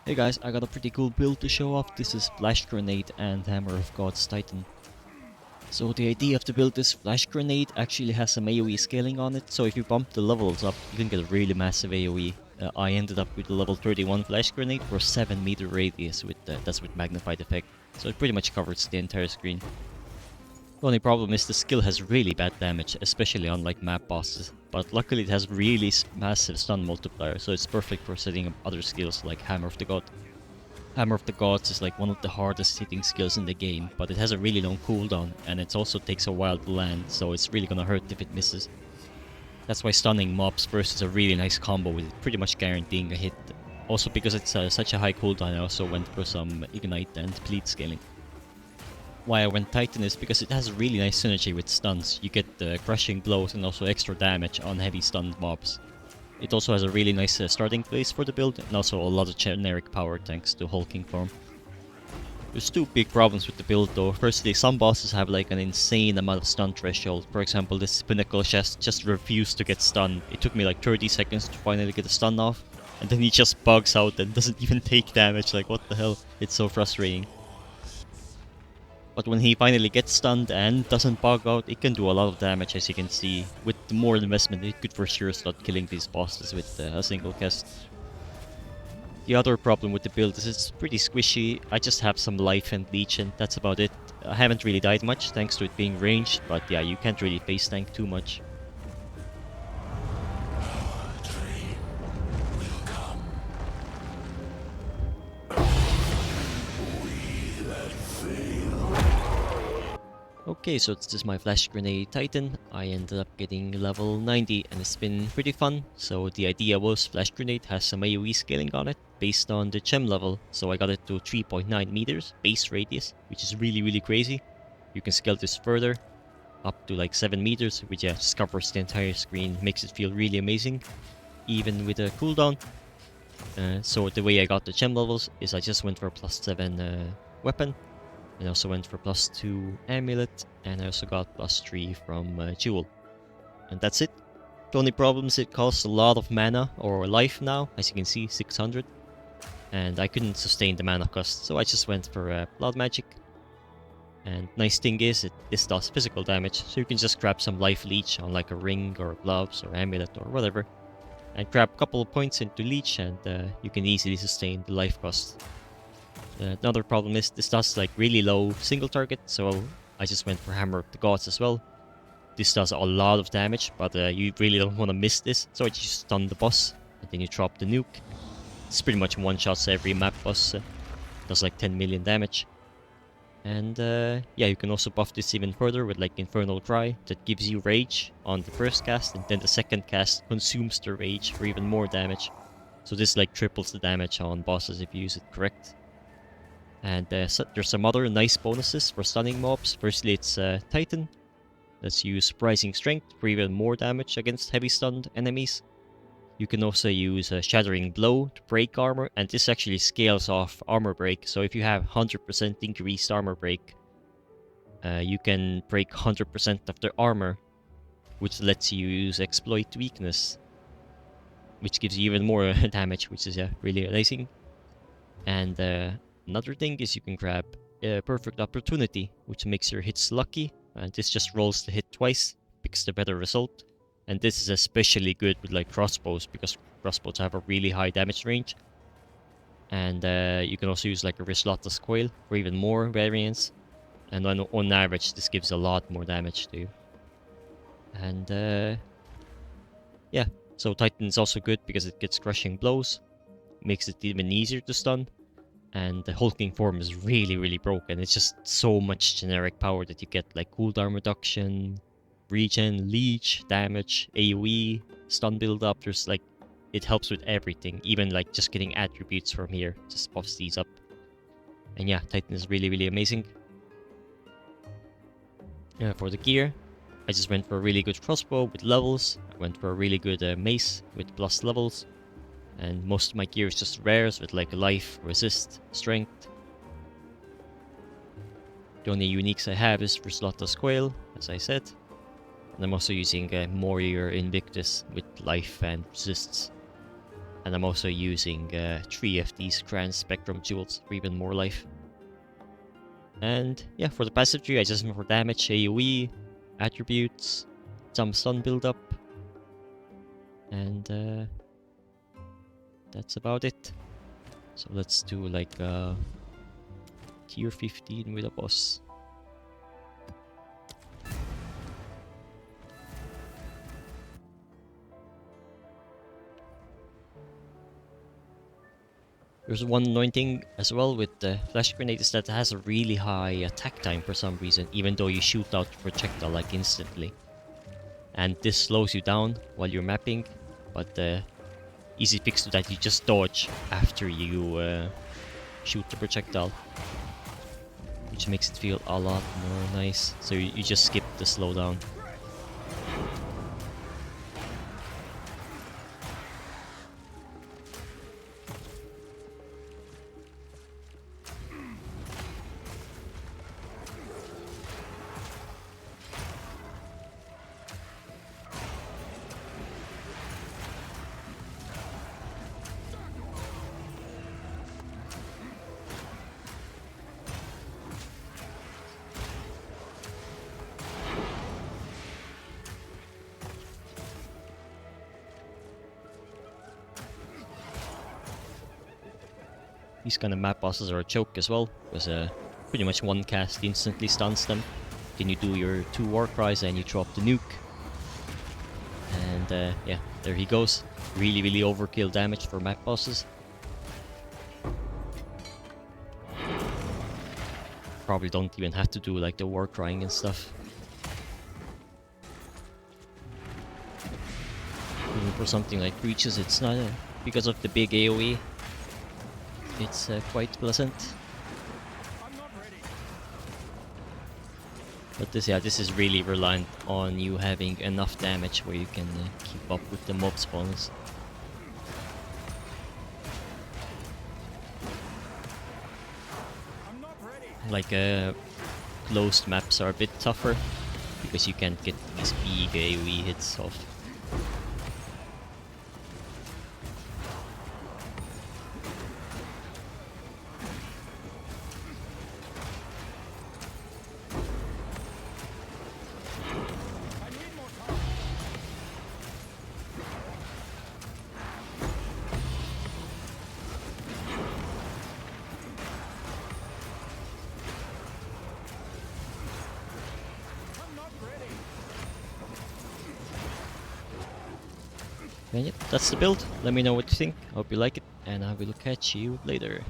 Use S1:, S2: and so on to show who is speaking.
S1: Hey guys, I got a pretty cool build to show off. This is Flash Grenade and Hammer of God's Titan. So the idea of the build is Flash Grenade actually has some AoE scaling on it, so if you bump the levels up, you can get a really massive AoE. I ended up with a level 31 Flash Grenade for a 7 meter radius that's with magnified effect, so it pretty much covers the entire screen. The only problem is the skill has really bad damage, especially on like map bosses, but luckily it has really massive stun multiplier, so it's perfect for setting up other skills like Hammer of the God. Hammer of the Gods is like one of the hardest hitting skills in the game, but it has a really long cooldown, and it also takes a while to land, so it's really gonna hurt if it misses. That's why stunning mobs first is a really nice combo with it pretty much guaranteeing a hit. Also because it's such a high cooldown, I also went for some Ignite and Bleed scaling. Why I went Titan is because it has a really nice synergy with stuns. You get crushing blows and also extra damage on heavy stunned mobs. It also has a really nice starting place for the build, and also a lot of generic power thanks to hulking form. There's two big problems with the build though. Firstly, some bosses have like an insane amount of stun threshold. For example, this Pinnacle chest just refused to get stunned. It took me like 30 seconds to finally get a stun off, and then he just bugs out and doesn't even take damage. Like, what the hell? It's so frustrating. But when he finally gets stunned and doesn't bug out, it can do a lot of damage, as you can see. With more investment, it could for sure start killing these bosses with a single cast. The other problem with the build is it's pretty squishy. I just have some life and leech and that's about it. I haven't really died much thanks to it being ranged, but yeah, you can't really face tank too much. Okay, so this is my Flash Grenade Titan. I ended up getting level 90 and it's been pretty fun. So the idea was Flash Grenade has some AoE scaling on it based on the gem level. So I got it to 3.9 meters base radius, which is really crazy. You can scale this further up to like 7 meters, which just covers the entire screen, makes it feel really amazing, even with a cooldown. So the way I got the gem levels is I just went for a +7 weapon. I also went for +2 amulet, and I also got +3 from jewel. And that's it. The only problem is it costs a lot of mana or life now, as you can see, 600. And I couldn't sustain the mana cost, so I just went for blood magic. And nice thing is, this does physical damage, so you can just grab some life leech on like a ring or gloves or amulet or whatever, and grab a couple of points into leech, and you can easily sustain the life cost. Another problem is this does like really low single target, so I just went for Hammer of the Gods as well. This does a lot of damage, but you really don't want to miss this, so I just stun the boss, and then you drop the nuke. It's pretty much one-shots every map boss, does like 10 million damage. And yeah, you can also buff this even further with like Infernal Cry, that gives you rage on the first cast, and then the second cast consumes the rage for even more damage. So this like triples the damage on bosses if you use it correct. And there's some other nice bonuses for stunning mobs. Firstly, it's Titan. Let's use Surprising Strength for even more damage against heavy stunned enemies. You can also use Shattering Blow to break armor, and this actually scales off armor break. So if you have 100% increased armor break, you can break 100% of their armor, which lets you use Exploit Weakness, which gives you even more damage, which is really amazing. And another thing is you can grab Perfect Opportunity, which makes your hits lucky, and this just rolls the hit twice, picks the better result. And this is especially good with like crossbows, because crossbows have a really high damage range. And you can also use like a Rislotta's Coil for even more variants. And on average, this gives a lot more damage to you. And yeah, so Titan is also good because it gets crushing blows, makes it even easier to stun. And the hulking form is really broken. It's just so much generic power that you get, like cooldown reduction, regen, leech, damage, AoE, stun build up. There's like, it helps with everything. Even like just getting attributes from here just buffs these up. And yeah, Titan is really amazing. For the gear, I just went for a really good crossbow with levels. I went for a really good mace with plus levels. And most of my gear is just rares with like life, resist, strength. The only uniques I have is Rislotta's Coil, as I said. And I'm also using Warrior Invictus with life and resists. And I'm also using 3 of these Grand Spectrum Jewels for even more life. And yeah, for the passive tree, I just went for damage, AoE, attributes, some stun build-up, and that's about it. So let's do like tier 15 with a boss. There's one annoying thing as well with the flash grenade is that it has a really high attack time for some reason, even though you shoot out the projectile like instantly. And this slows you down while you're mapping, but the easy fix to that, you just dodge after you shoot the projectile, which makes it feel a lot more nice. So you just skip the slowdown. These kind of map bosses are a joke as well, because pretty much one cast instantly stuns them. Then you do your 2 war cries and you drop the nuke. And yeah, there he goes. Really, really overkill damage for map bosses. Probably don't even have to do like the war crying and stuff. Even for something like breaches, it's not because of the big AoE. It's quite pleasant. But this is really reliant on you having enough damage where you can keep up with the mob spawns. Like closed maps are a bit tougher because you can't get these big AoE hits off. And yep, that's the build. Let me know what you think. Hope you like it, and I will catch you later.